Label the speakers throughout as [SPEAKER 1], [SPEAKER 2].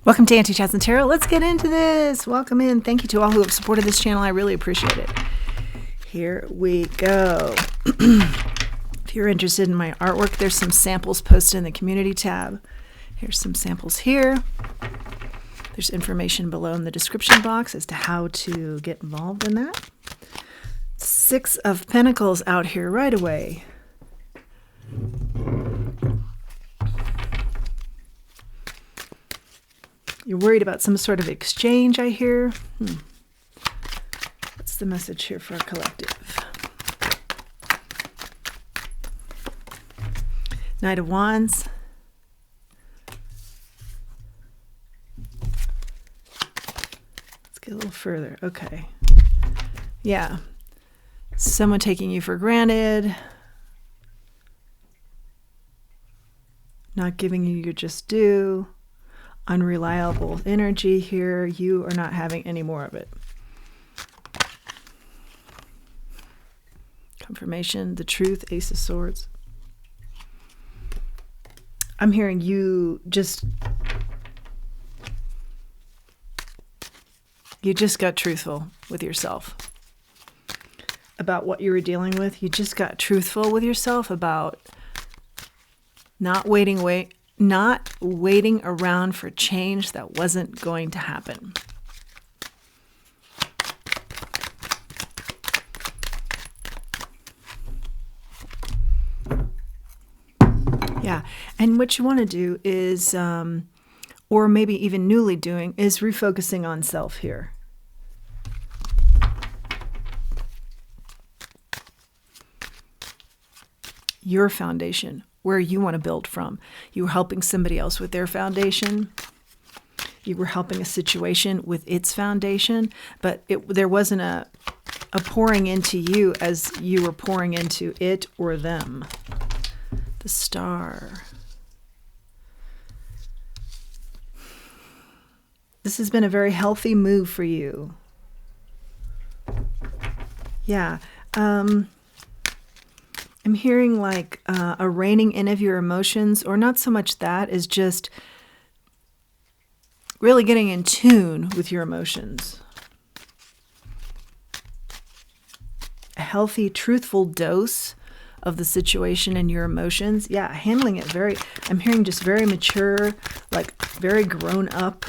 [SPEAKER 1] Welcome to Anti-Chats and Tarot. Let's get into this. Welcome in. Thank you to all who have supported this channel. I really appreciate it. Here we go. If you're interested in my artwork, there's some samples posted in the community tab. Here's some samples here. There's information below in the description box as to how to get involved in that. 6 of Pentacles out here right away. You're worried about some sort of exchange, I hear. What's the message here for our collective? Knight of Wands. Let's get a little further. Okay. Yeah. Someone taking you for granted. Not giving you your just due. Unreliable energy here. You are not having any more of it. Confirmation, the truth, Ace of Swords. I'm hearing you just got truthful with yourself about what you were dealing with. You just got truthful with yourself about not waiting around for change that wasn't going to happen. Yeah, and what you want to do is, or maybe even newly doing, is refocusing on self here. Your foundation, where you want to build from. You were helping somebody else with their foundation. You were helping a situation with its foundation, but there wasn't a pouring into you as you were pouring into it or them. The Star. This has been a very healthy move for you. Yeah. I'm hearing like a reining in of your emotions, or not so much that, is just really getting in tune with your emotions. A healthy, truthful dose of the situation and your emotions. Yeah, handling it I'm hearing just very mature, like very grown up.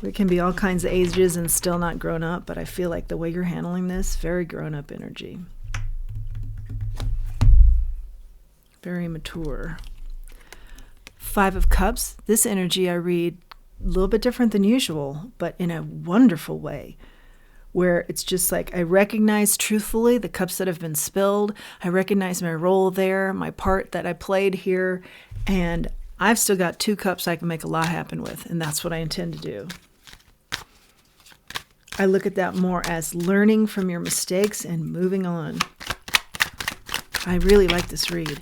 [SPEAKER 1] There can be all kinds of ages and still not grown up, but I feel like the way you're handling this, very grown up energy. Very mature. 5 of Cups. This energy I read a little bit different than usual, but in a wonderful way, where it's just like I recognize truthfully the cups that have been spilled. I recognize my role there, my part that I played here, and I've still got 2 cups I can make a lot happen with, and that's what I intend to do. I look at that more as learning from your mistakes and moving on. I really like this read.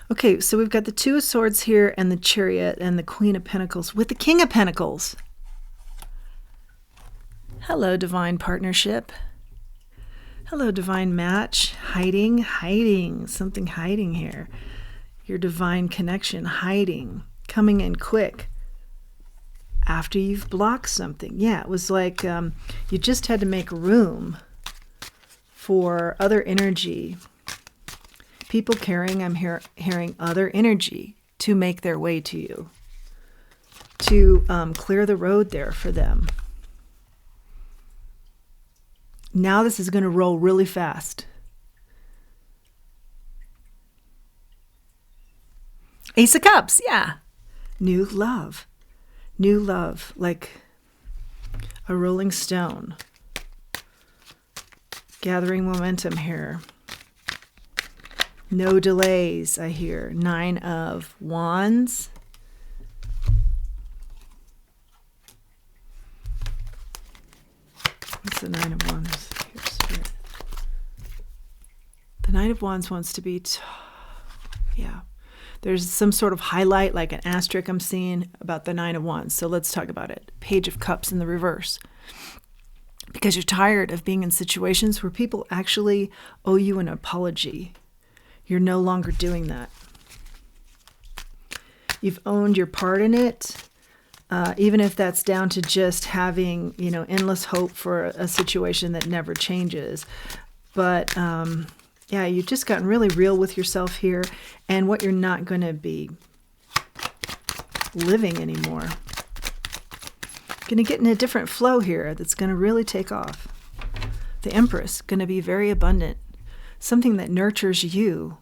[SPEAKER 1] Okay, so we've got the 2 of Swords here and the Chariot and the Queen of Pentacles with the King of Pentacles. Hello, divine partnership. Hello, divine match. Hiding, something hiding here. Your divine connection, hiding, coming in quick after you've blocked something. Yeah, it was like you just had to make room for other energy. People carrying, I'm hearing other energy to make their way to you, to clear the road there for them. Now this is going to roll really fast. Ace of Cups, yeah. New love, like a rolling stone. Gathering momentum here. No delays, I hear. 9 of Wands. What's the 9 of Wands? Here, Spirit. The 9 of Wands wants to be, yeah. There's some sort of highlight, like an asterisk I'm seeing about the 9 of Wands. So let's talk about it. Page of Cups in the reverse. Because you're tired of being in situations where people actually owe you an apology. You're no longer doing that. You've owned your part in it. Even if that's down to just having, endless hope for a situation that never changes. But yeah, you've just gotten really real with yourself here and what you're not going to be living anymore. Going to get in a different flow here that's going to really take off. The Empress, going to be very abundant. Something that nurtures you.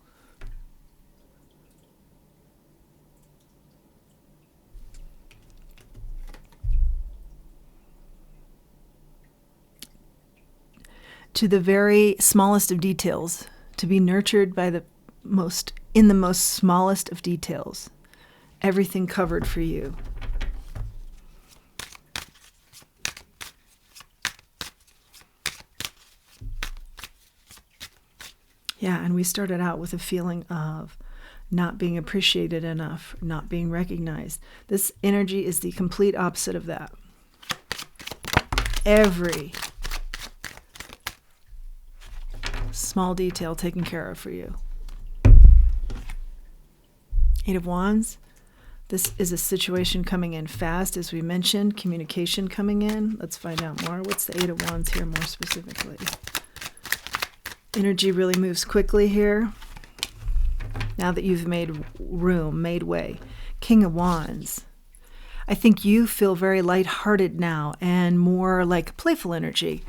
[SPEAKER 1] To the very smallest of details, to be nurtured by in the most smallest of details. Everything covered for you. Yeah, and we started out with a feeling of not being appreciated enough, not being recognized. This energy is the complete opposite of that. Every small detail taken care of for you. Eight of Wands. This is a situation coming in fast, as we mentioned. Communication coming in. Let's find out more. What's the Eight of Wands here more specifically? Energy really moves quickly here. Now that you've made room, made way. King of Wands. I think you feel very lighthearted now and more like playful energy.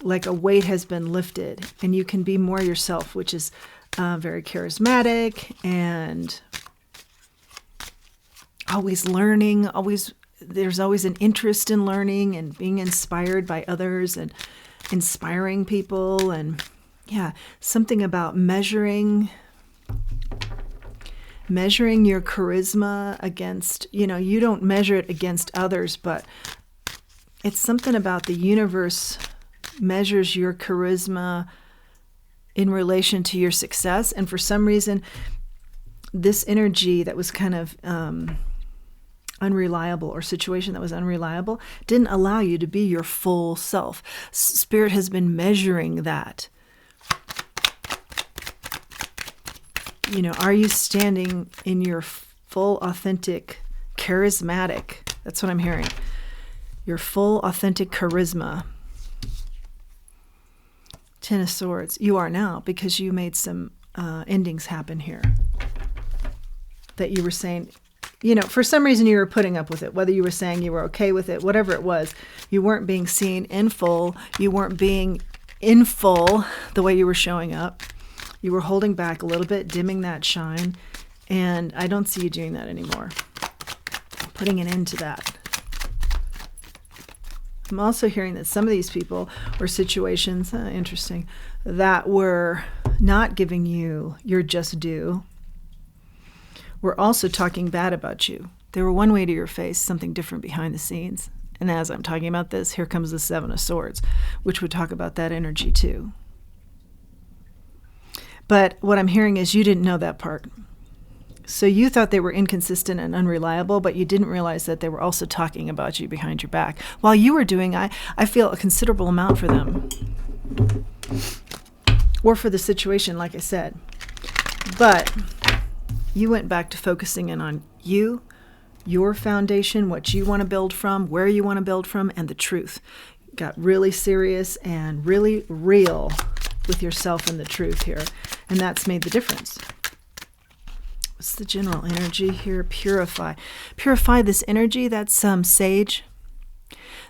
[SPEAKER 1] Like a weight has been lifted and you can be more yourself, which is very charismatic and always learning. There's always an interest in learning and being inspired by others and inspiring people. And yeah, something about measuring your charisma against, you don't measure it against others, but it's something about the universe measures your charisma in relation to your success. And for some reason, this energy that was kind of unreliable, or situation that was unreliable, didn't allow you to be your full self. Spirit has been measuring that. Are you standing in your full, authentic, charismatic? That's what I'm hearing. Your full, authentic charisma. Ten of Swords. You are now, because you made some endings happen here. That you were saying, for some reason you were putting up with it. Whether you were saying you were okay with it, whatever it was, you weren't being seen in full. You weren't being in full the way you were showing up. You were holding back a little bit, dimming that shine. And I don't see you doing that anymore. Putting an end to that. I'm also hearing that some of these people or situations, interesting, that were not giving you your just due, were also talking bad about you. They were one way to your face, something different behind the scenes. And as I'm talking about this, here comes the Seven of Swords, which would talk about that energy too. But what I'm hearing is you didn't know that part. So you thought they were inconsistent and unreliable, but you didn't realize that they were also talking about you behind your back. While you were doing, I feel a considerable amount for them. Or for the situation, like I said. But you went back to focusing in on you, your foundation, what you want to build from, where you want to build from, and the truth. Got really serious and really real with yourself and the truth here. And that's made the difference. What's the general energy here? Purify. Purify this energy. That's sage.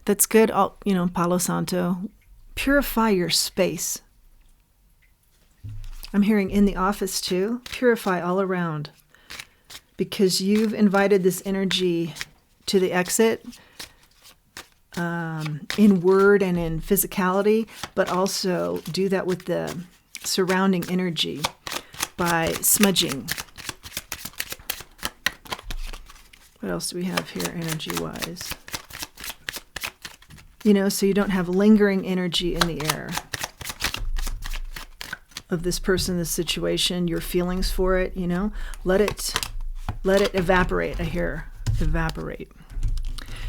[SPEAKER 1] That's good. Palo Santo. Purify your space. I'm hearing in the office too. Purify all around. Because you've invited this energy to the exit in word and in physicality, but also do that with the surrounding energy by smudging. What else do we have here energy-wise? So you don't have lingering energy in the air of this person, this situation, your feelings for it, let it evaporate. I hear evaporate.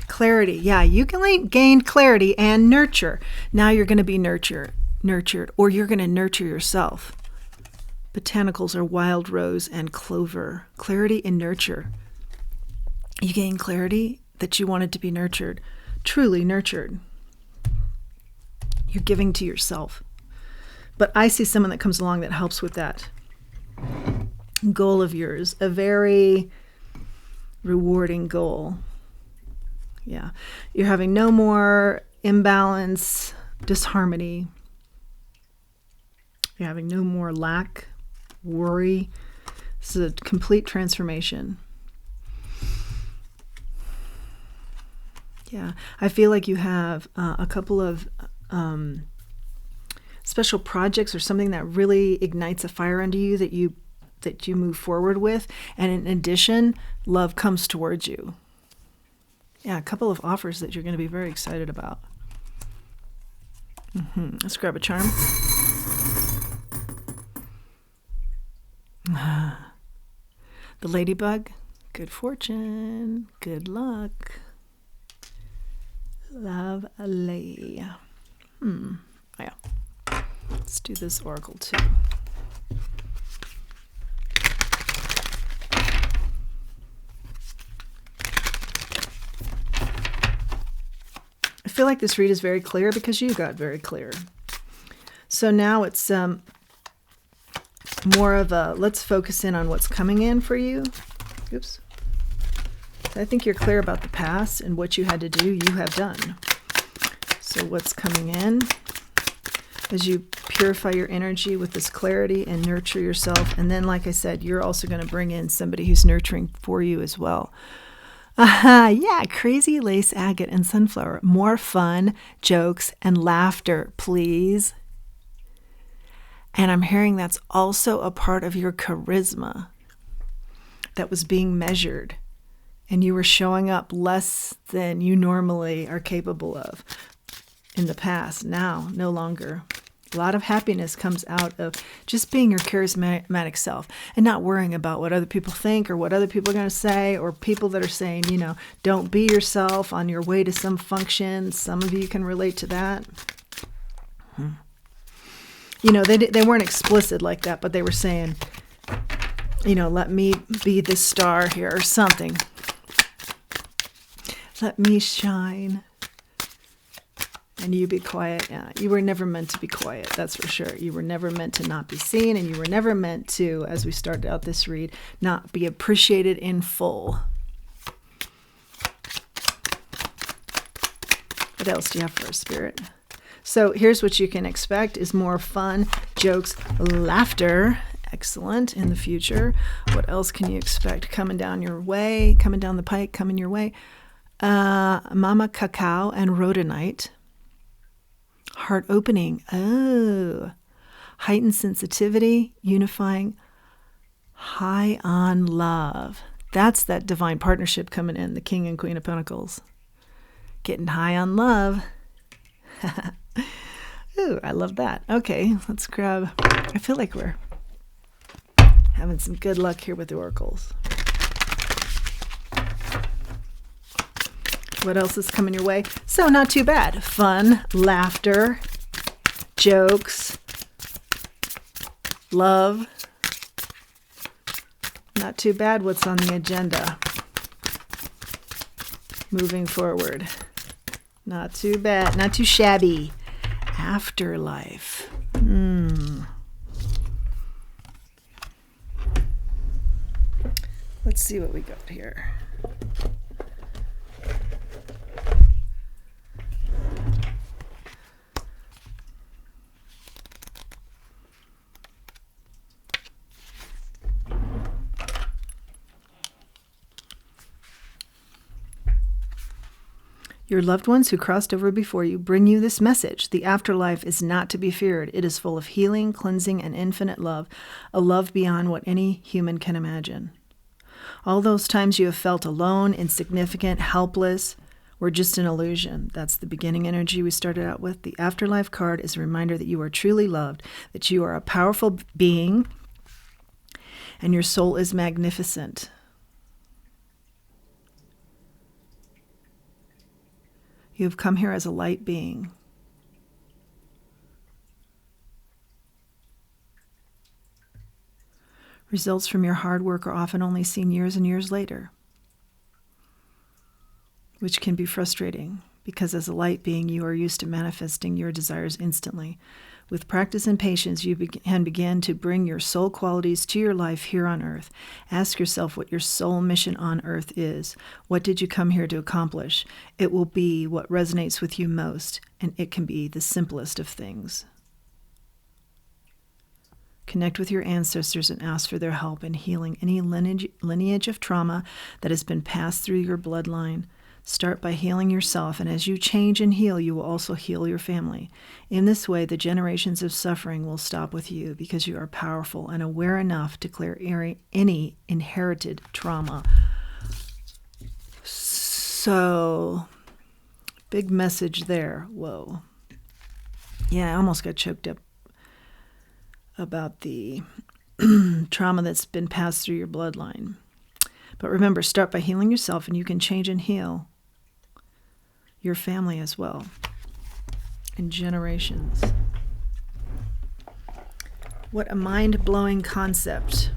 [SPEAKER 1] Clarity. Yeah, you can gain clarity and nurture. Now you're going to be nurtured, or you're going to nurture yourself. Botanicals are wild rose and clover. Clarity and nurture. You gain clarity that you wanted to be nurtured, truly nurtured. You're giving to yourself. But I see someone that comes along that helps with that goal of yours, a very rewarding goal. Yeah. You're having no more imbalance, disharmony. You're having no more lack, worry. This is a complete transformation. Yeah. I feel like you have a couple of special projects or something that really ignites a fire under you that you move forward with. And in addition, love comes towards you. Yeah, a couple of offers that you're going to be very excited about. Let's grab a charm. The ladybug. Good fortune. Good luck. Lovely. Yeah. Let's do this oracle too. I feel like this read is very clear because you got very clear. So now it's more of a, let's focus in on what's coming in for you. Oops. I think you're clear about the past and what you had to do, you have done. So what's coming in as you purify your energy with this clarity and nurture yourself. And then, like I said, you're also going to bring in somebody who's nurturing for you as well. Yeah, crazy lace agate and sunflower. More fun, jokes, and laughter, please. And I'm hearing that's also a part of your charisma that was being measured. And you were showing up less than you normally are capable of in the past. Now, no longer. A lot of happiness comes out of just being your charismatic self and not worrying about what other people think or what other people are going to say, or people that are saying, don't be yourself on your way to some function. Some of you can relate to that. They weren't explicit like that, but they were saying, let me be the star here or something. Let me shine. And you be quiet. Yeah, you were never meant to be quiet, that's for sure. You were never meant to not be seen, and you were never meant to, as we started out this read, not be appreciated in full. What else do you have for us, Spirit? So here's what you can expect is more fun, jokes, laughter. Excellent in the future. What else can you expect coming down your way, coming down the pike, coming your way? Mama Cacao and Rhodonite. Heart opening. Oh. Heightened sensitivity, unifying, high on love. That's that divine partnership coming in, the King and Queen of Pentacles. Getting high on love. Ooh, I love that. Okay, let's grab, I feel like we're having some good luck here with the oracles. What else is coming your way? So not too bad. Fun, laughter, jokes, love. Not too bad. What's on the agenda? Moving forward. Not too bad. Not too shabby. Afterlife. Let's see what we got here. Your loved ones who crossed over before you bring you this message. The afterlife is not to be feared. It is full of healing, cleansing, and infinite love, a love beyond what any human can imagine. All those times you have felt alone, insignificant, helpless, were just an illusion. That's the beginning energy we started out with. The afterlife card is a reminder that you are truly loved, that you are a powerful being, and your soul is magnificent. You have come here as a light being. Results from your hard work are often only seen years and years later, which can be frustrating because as a light being, you are used to manifesting your desires instantly. With practice and patience, you can begin to bring your soul qualities to your life here on earth. Ask yourself what your soul mission on earth is. What did you come here to accomplish? It will be what resonates with you most, and it can be the simplest of things. Connect with your ancestors and ask for their help in healing any lineage of trauma that has been passed through your bloodline. Start by healing yourself, and as you change and heal, you will also heal your family. In this way, the generations of suffering will stop with you because you are powerful and aware enough to clear any inherited trauma. So, big message there. Whoa. Yeah, I almost got choked up about the trauma that's been passed through your bloodline. But remember, start by healing yourself, and you can change and heal your family as well, and generations. What a mind-blowing concept.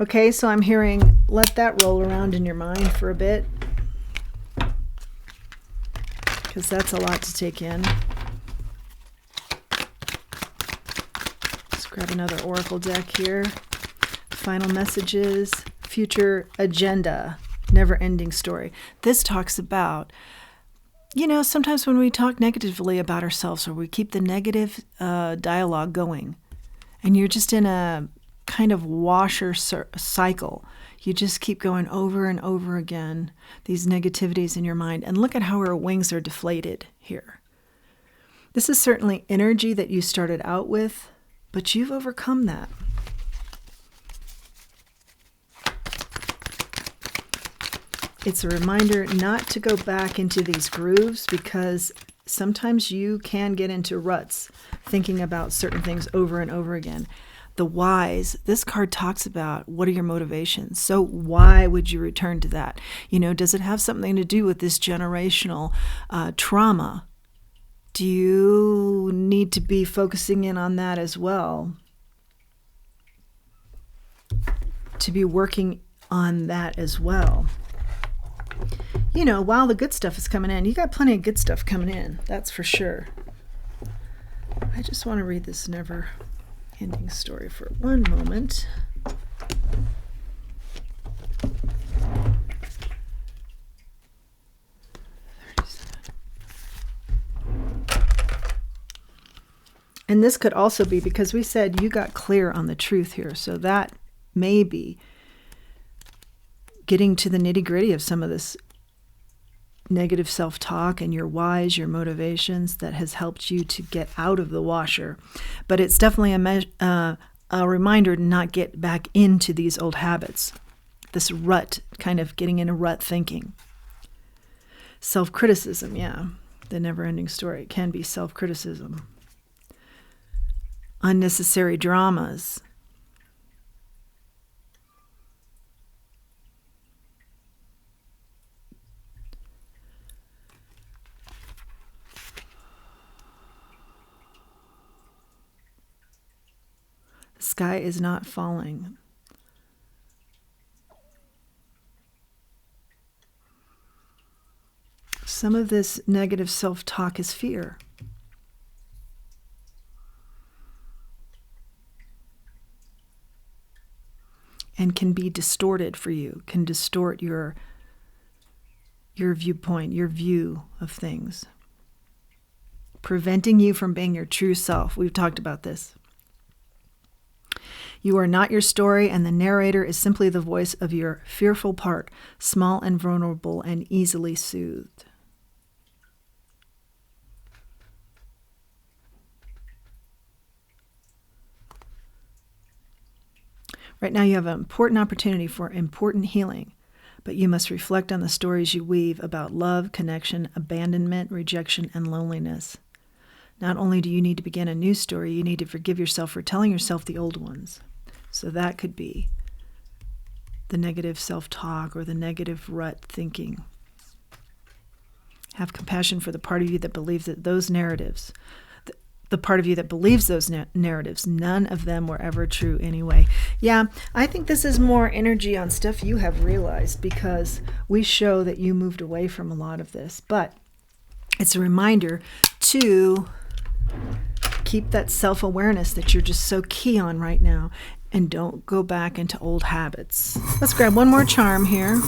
[SPEAKER 1] Okay, so I'm hearing, let that roll around in your mind for a bit, because that's a lot to take in. Let's grab another oracle deck here. Final messages, future agenda. Never-ending story. This talks about, sometimes when we talk negatively about ourselves or we keep the negative dialogue going, and you're just in a kind of washer cycle. You just keep going over and over again, these negativities in your mind. And look at how our wings are deflated here. This is certainly energy that you started out with, but you've overcome that. It's a reminder not to go back into these grooves, because sometimes you can get into ruts thinking about certain things over and over again. The whys, this card talks about what are your motivations. So why would you return to that? Does it have something to do with this generational trauma? Do you need to be focusing in on that as well? To be working on that as well. While the good stuff is coming in, you got plenty of good stuff coming in, that's for sure. I just want to read this never-ending story for one moment. And this could also be because we said you got clear on the truth here, so that may be getting to the nitty-gritty of some of this negative self-talk and your whys, your motivations that has helped you to get out of the washer. But it's definitely a reminder to not get back into these old habits, this rut, kind of getting in a rut thinking. Self-criticism, yeah, the never-ending story. It can be self-criticism. Unnecessary dramas. The sky is not falling. Some of this negative self-talk is fear. And can be distorted for you, can distort your viewpoint, your view of things. Preventing you from being your true self. We've talked about this. You are not your story, and the narrator is simply the voice of your fearful part, small and vulnerable and easily soothed. Right now you have an important opportunity for important healing, but you must reflect on the stories you weave about love, connection, abandonment, rejection, and loneliness. Not only do you need to begin a new story, you need to forgive yourself for telling yourself the old ones. So that could be the negative self-talk or the negative rut thinking. Have compassion for the part of you that believes that those narratives, the part of you that believes those narratives. None of them were ever true anyway. Yeah, I think this is more energy on stuff you have realized, because we show that you moved away from a lot of this. But it's a reminder to keep that self-awareness that you're just so key on right now, and don't go back into old habits. Let's grab one more charm here.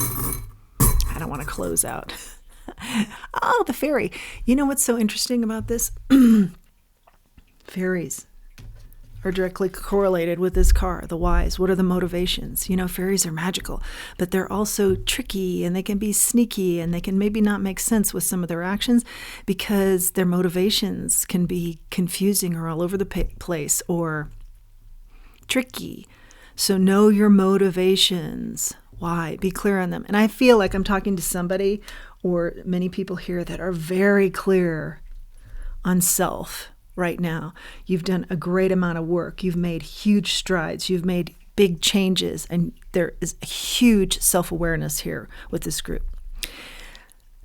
[SPEAKER 1] I don't want to close out. Oh, the fairy. You know what's so interesting about this? Fairies are directly correlated with this card, the wise. What are the motivations? You know, fairies are magical, but they're also tricky, and they can be sneaky, and they can maybe not make sense with some of their actions because their motivations can be confusing or all over the place or tricky. So know your motivations. Why? Be clear on them. And I feel like I'm talking to somebody or many people here that are very clear on self right now. You've done a great amount of work. You've made huge strides. You've made big changes. And there is a huge self-awareness here with this group.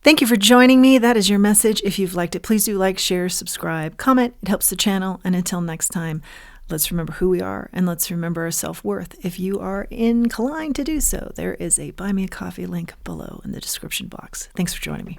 [SPEAKER 1] Thank you for joining me. That is your message. If you've liked it, please do like, share, subscribe, comment. It helps the channel. And until next time, let's remember who we are, and let's remember our self-worth. If you are inclined to do so, there is a Buy Me a Coffee link below in the description box. Thanks for joining me.